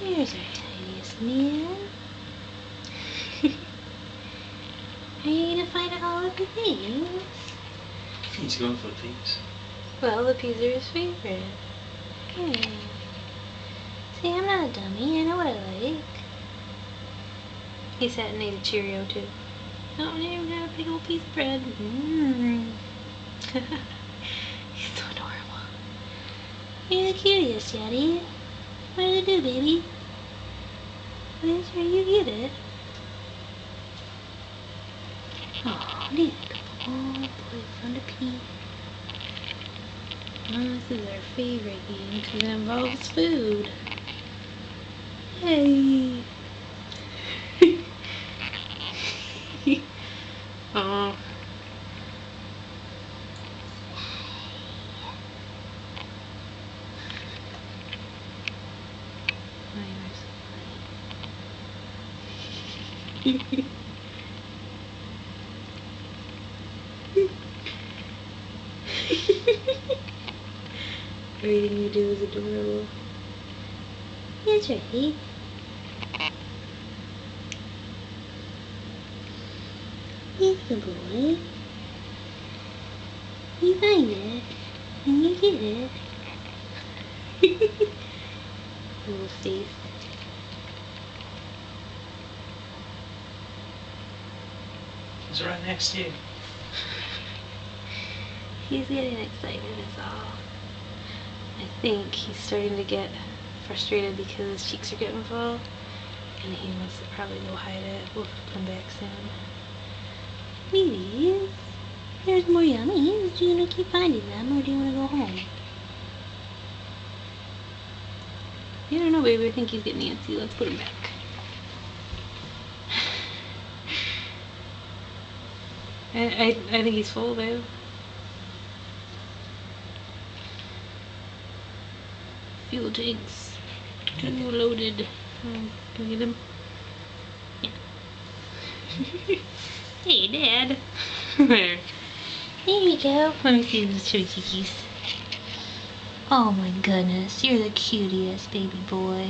Here's our tiniest man. Are you gonna find all of the things? He's going for peas. Well, the peas are his favorite. Yeah. See, I'm not a dummy. I know what I like. He sat and ate a Cheerio too. Oh, now we got a big old piece of bread. He's so adorable. You're the cutest, Yeti. What did it do, baby? Make sure you get it. Oh, look at the ball. Boy, found a pea. Oh, this is our favorite game because it involves food. Yay! Oh. Everything you do is adorable. That's right. He's the boy. You find it, and you get it. Little face. He's right next to you. He's getting excited is all. I think he's starting to get frustrated because his cheeks are getting full. And he wants to probably go hide it. We'll come back soon. Please. There's more yummies. Do you want to keep finding them or do you want to go home? I don't know, baby. I think he's getting antsy. Let's put him back. I think he's full, babe. Fuel tanks. Fuel loaded. Can you get him? Yeah. Hey, Dad. There. There you go. Let me see those chubby cheekies. Oh my goodness, you're the cutest baby boy.